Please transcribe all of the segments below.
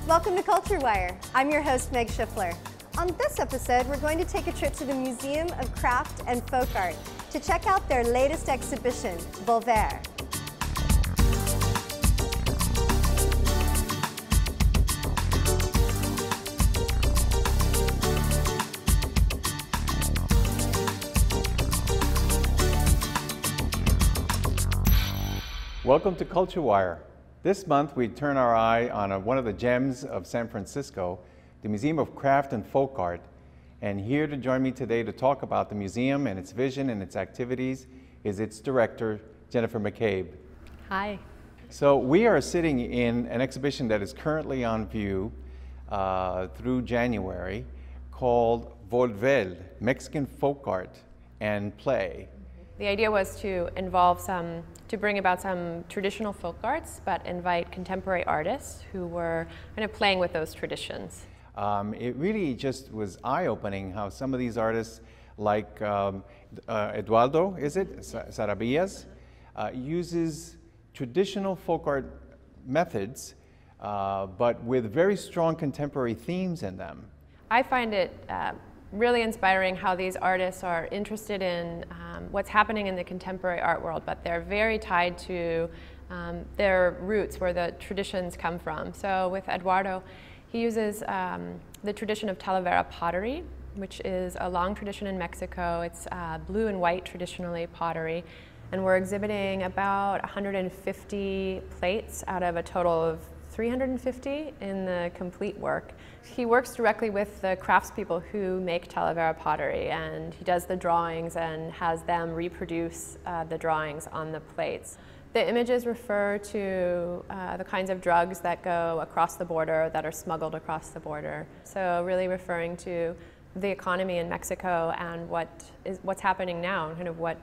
Welcome to Culture Wire. I'm your host, Meg Schiffler. On this episode, we're going to take a trip to the Museum of Craft and Folk Art to check out their latest exhibition, Volver. Welcome to Culture Wire. This month we turn our eye on one of the gems of San Francisco, the Museum of Craft and Folk Art. And here to join me today to talk about the museum and its vision and its activities is its director, Jennifer McCabe. Hi. So we are sitting in an exhibition that is currently on view through January called Volver, Mexican Folk Art and Play. The idea was to bring about some traditional folk arts, but invite contemporary artists who were kind of playing with those traditions. It really just was eye-opening how some of these artists, like Eduardo, is it? Sarabillas, uses traditional folk art methods, but with very strong contemporary themes in them. I find it really inspiring how these artists are interested in what's happening in the contemporary art world, but they're very tied to their roots, where the traditions come from. So with Eduardo, he uses the tradition of Talavera pottery, which is a long tradition in Mexico. It's blue and white traditionally pottery, and we're exhibiting about 150 plates out of a total of 350 in the complete work. He works directly with the craftspeople who make Talavera pottery, and he does the drawings and has them reproduce the drawings on the plates. The images refer to the kinds of drugs that go across the border, that are smuggled across the border. So really referring to the economy in Mexico and what's happening now, and kind of what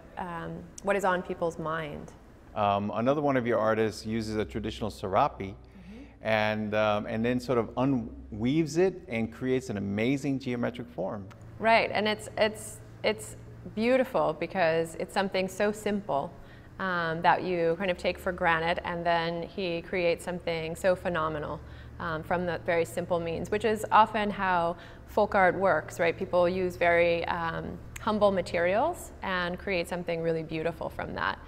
is on people's mind. Another one of your artists uses a traditional serape, and then sort of unweaves it and creates an amazing geometric form. Right, and it's beautiful because it's something so simple that you kind of take for granted, and then he creates something so phenomenal from the very simple means, which is often how folk art works, right? People use very humble materials and create something really beautiful from that.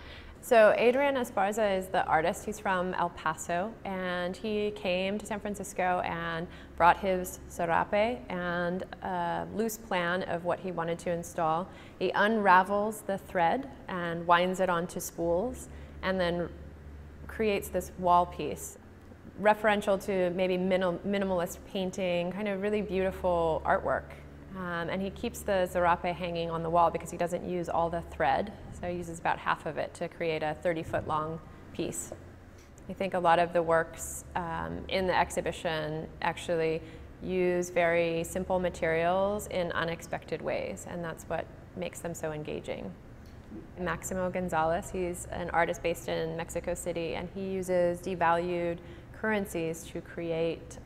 So Adrian Esparza is the artist. He's from El Paso, and he came to San Francisco and brought his serape and a loose plan of what he wanted to install. He unravels the thread and winds it onto spools, and then creates this wall piece, referential to maybe minimalist painting, kind of really beautiful artwork. And he keeps the serape hanging on the wall because he doesn't use all the thread, so he uses about half of it to create a 30-foot long piece. I think a lot of the works in the exhibition actually use very simple materials in unexpected ways, and that's what makes them so engaging. Maximo Gonzalez, he's an artist based in Mexico City, and he uses devalued currencies to create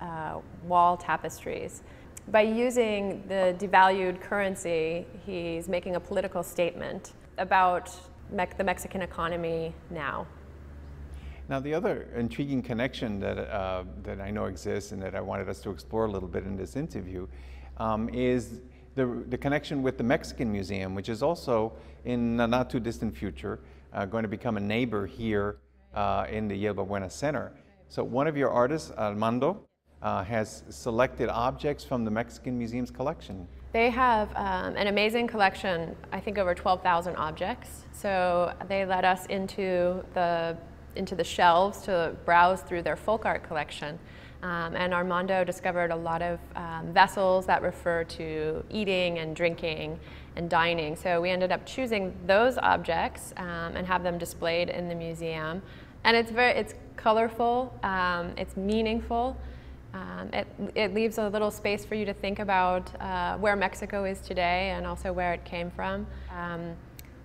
wall tapestries. By using the devalued currency, he's making a political statement about the Mexican economy now. Now, the other intriguing connection that I know exists and that I wanted us to explore a little bit in this interview is the connection with the Mexican Museum, which is also in a not too distant future going to become a neighbor here in the Yerba Buena Center. So one of your artists, Armando, has selected objects from the Mexican Museum's collection. They have an amazing collection, I think over 12,000 objects. So they led us into the shelves to browse through their folk art collection. And Armando discovered a lot of vessels that refer to eating and drinking and dining. So we ended up choosing those objects and have them displayed in the museum. And it's colorful, it's meaningful. It leaves a little space for you to think about where Mexico is today and also where it came from.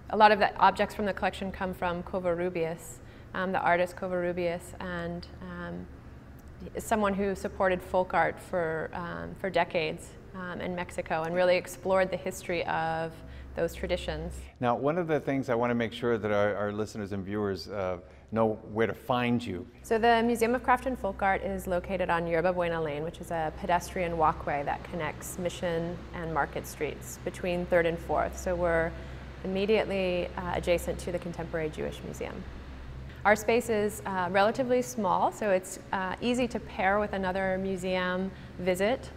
A lot of the objects from the collection come from Covarrubias, the artist Covarrubias, and someone who supported folk art for decades in Mexico and really explored the history of those traditions. Now, one of the things I want to make sure that our listeners and viewers know where to find you. So the Museum of Craft and Folk Art is located on Yerba Buena Lane, which is a pedestrian walkway that connects Mission and Market Streets between 3rd and 4th. So we're immediately adjacent to the Contemporary Jewish Museum. Our space is relatively small, so it's easy to pair with another museum visit.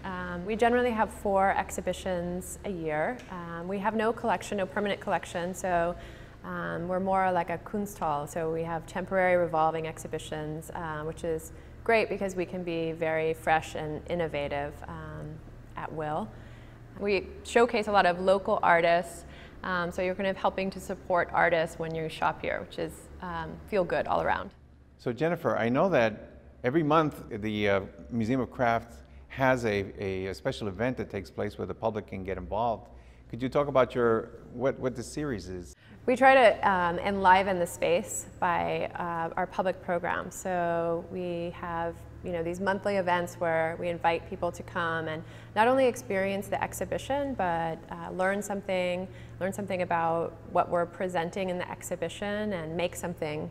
We generally have 4 exhibitions a year. We have no collection, no permanent collection, so we're more like a Kunsthal, so we have temporary revolving exhibitions, which is great because we can be very fresh and innovative at will. We showcase a lot of local artists, so you're kind of helping to support artists when you shop here, which is feel good all around. So Jennifer, I know that every month the Museum of Crafts has a special event that takes place where the public can get involved. Could you talk about what the series is? We try to enliven the space by our public programs. So we have these monthly events where we invite people to come and not only experience the exhibition, but learn something about what we're presenting in the exhibition and make something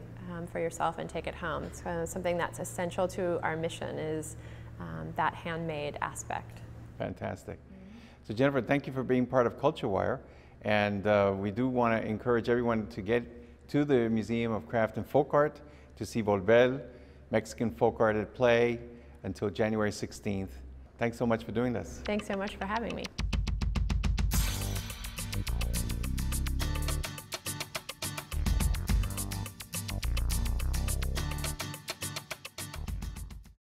for yourself and take it home. It's kind of something that's essential to our mission is that handmade aspect. Fantastic. So Jennifer, thank you for being part of Culture Wire. And we do want to encourage everyone to get to the Museum of Craft and Folk Art to see Volvel, Mexican Folk Art at Play, until January 16th. Thanks so much for doing this. Thanks so much for having me.